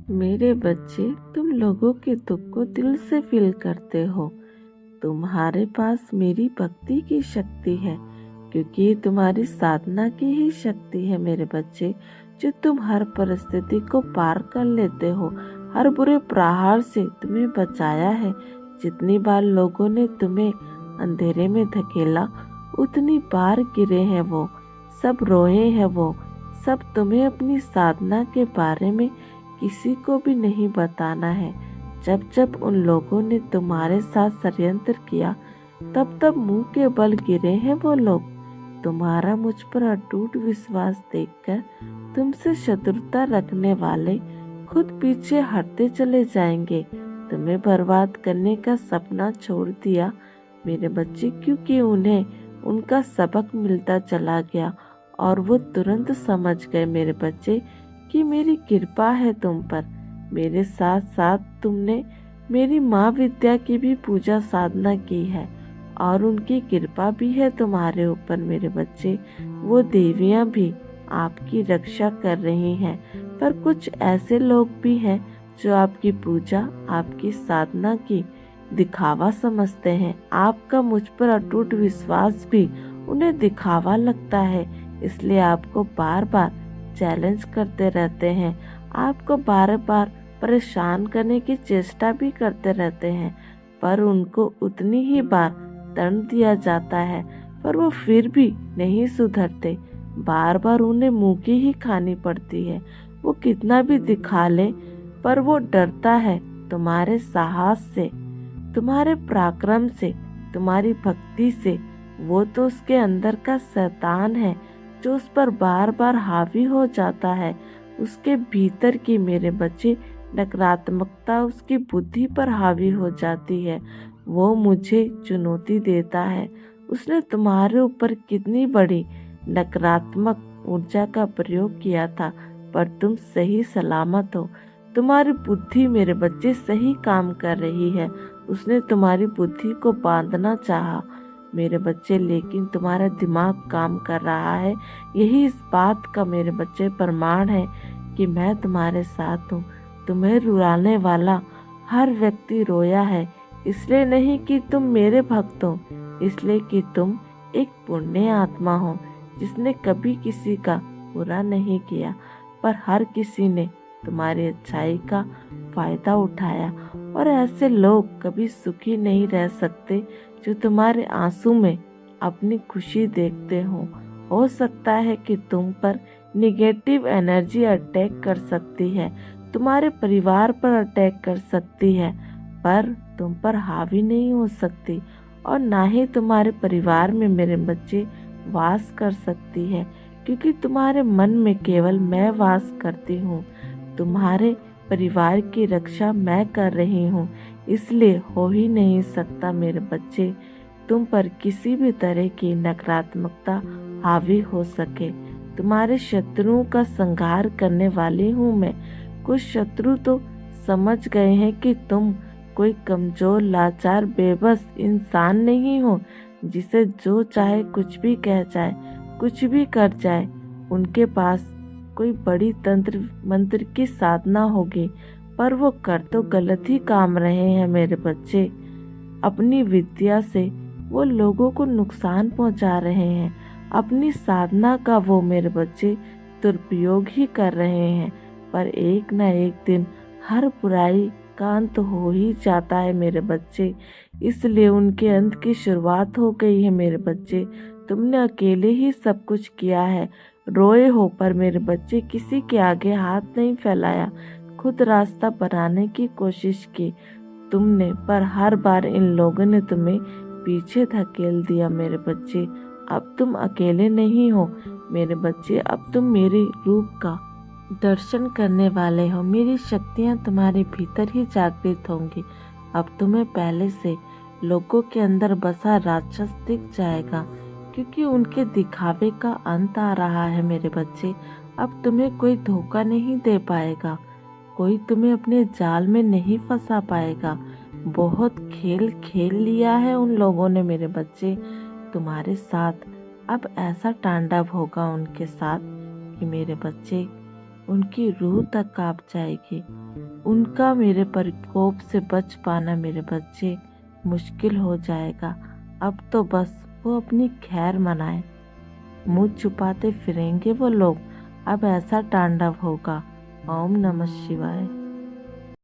मेरे बच्चे, तुम लोगों के दुख को दिल से फील करते हो। तुम्हारे पास मेरी भक्ति की शक्ति है, क्योंकि ये तुम्हारी साधना की ही शक्ति है मेरे बच्चे, जो तुम हर परिस्थिति को पार कर लेते हो। हर बुरे प्रहार से तुम्हें बचाया है। जितनी बार लोगों ने तुम्हें अंधेरे में धकेला, उतनी बार गिरे हैं वो, सब रोए हैं वो, सब तुम्हें अपनी साधना के बारे में किसी को भी नहीं बताना है। जब जब उन लोगों ने तुम्हारे साथ षड्यंत्र किया, तब तब मुंह के बल गिरे हैं वो लोग। तुम्हारा मुझ पर अटूट विश्वास देखकर तुमसे शत्रुता रखने वाले खुद पीछे हटते चले जाएंगे। तुम्हें बर्बाद करने का सपना छोड़ दिया मेरे बच्चे, क्योंकि उन्हें उनका सबक मिलता चला गया और वो तुरंत समझ गए मेरे बच्चे कि मेरी कृपा है तुम पर। मेरे साथ साथ तुमने मेरी माँ विद्या की भी पूजा साधना की है और उनकी कृपा भी है तुम्हारे ऊपर मेरे बच्चे। वो देवियाँ भी आपकी रक्षा कर रही हैं, पर कुछ ऐसे लोग भी हैं जो आपकी पूजा, आपकी साधना की दिखावा समझते हैं। आपका मुझ पर अटूट विश्वास भी उन्हें दिखावा लगता है, इसलिए आपको बार बार चैलेंज करते रहते हैं, आपको बार बार परेशान करने की चेष्टा भी करते रहते हैं। पर उनको उतनी ही बार दंड दिया जाता है, पर वो फिर भी नहीं सुधरते। बार बार उन्हें मुंह की ही खानी पड़ती है। वो कितना भी दिखा ले, पर वो डरता है तुम्हारे साहस से, तुम्हारे पराक्रम से, तुम्हारी भक्ति से। वो तो उसके अंदर का शैतान है जो उस पर बार बार हावी हो जाता है। उसके भीतर की मेरे बच्चे नकारात्मकता उसकी बुद्धि पर हावी हो जाती है। वो मुझे चुनौती देता है। उसने तुम्हारे ऊपर कितनी बड़ी नकारात्मक ऊर्जा का प्रयोग किया था, पर तुम सही सलामत हो। तुम्हारी बुद्धि मेरे बच्चे सही काम कर रही है। उसने तुम्हारी बुद्धि को बांधना चाहा मेरे बच्चे, लेकिन तुम्हारा दिमाग काम कर रहा है। यही इस बात का मेरे बच्चे प्रमाण है कि मैं तुम्हारे साथ हूँ। तुम्हें रुलाने वाला हर व्यक्ति रोया है, इसलिए नहीं कि तुम मेरे भक्त हो, इसलिए कि तुम एक पुण्य आत्मा हो जिसने कभी किसी का बुरा नहीं किया, पर हर किसी ने तुम्हारी अच्छाई का फायदा उठाया। और ऐसे लोग कभी सुखी नहीं रह सकते जो तुम्हारे आंसू में अपनी खुशी देखते हो सकता है कि तुम पर निगेटिव एनर्जी अटैक कर सकती है, तुम्हारे परिवार पर अटैक कर सकती है, पर तुम पर हावी नहीं हो सकती। और ना ही तुम्हारे परिवार में मेरे बच्चे वास कर सकती है, क्योंकि तुम्हारे मन में केवल मैं वास करती हूँ। तुम्हारे परिवार की रक्षा मैं कर रही हूँ, इसलिए हो ही नहीं सकता मेरे बच्चे तुम पर किसी भी तरह की नकारात्मकता हावी हो सके। तुम्हारे शत्रुओं का संहार करने वाली हूँ मैं। कुछ शत्रु तो समझ गए हैं कि तुम कोई कमजोर, लाचार, बेबस इंसान नहीं हो जिसे जो चाहे कुछ भी कह जाए, कुछ भी कर जाए। उनके पास कोई बड़ी तंत्र मंत्र की साधना होगी, पर वो कर तो गलत ही काम रहे हैं मेरे बच्चे। अपनी विद्या से वो लोगों को नुकसान पहुंचा रहे हैं। अपनी साधना का वो मेरे बच्चे दुरुपयोग ही कर रहे हैं, पर एक न एक दिन हर बुराई का अंत हो ही जाता है मेरे बच्चे। इसलिए उनके अंत की शुरुआत हो गई है मेरे बच्चे। तुमने अकेले ही सब कुछ किया है। रोए हो, पर मेरे बच्चे किसी के आगे हाथ नहीं फैलाया। खुद रास्ता बनाने की कोशिश की तुमने, पर हर बार इन लोगों ने तुम्हें पीछे धकेल दिया मेरे बच्चे। अब तुम अकेले नहीं हो मेरे बच्चे, अब तुम मेरे रूप का दर्शन करने वाले हो। मेरी शक्तियाँ तुम्हारे भीतर ही जागृत होंगी। अब तुम्हें पहले से लोगों के अंदर बसा राक्षस दिख जाएगा, क्योंकि उनके दिखावे का अंत आ रहा है मेरे बच्चे। अब तुम्हें कोई धोखा नहीं दे पाएगा, कोई तुम्हें अपने जाल में नहीं फंसा पाएगा। बहुत खेल खेल लिया है उन लोगों ने मेरे बच्चे तुम्हारे साथ। अब ऐसा तांडव होगा उनके साथ कि मेरे बच्चे उनकी रूह तक कांप जाएगी। उनका मेरे प्रकोप से बच पाना मेरे बच्चे मुश्किल हो जाएगा। अब तो बस वो अपनी खैर मनाए। मुँह छुपाते फिरेंगे वो लोग, अब ऐसा तांडव होगा। ओम नमः शिवाय।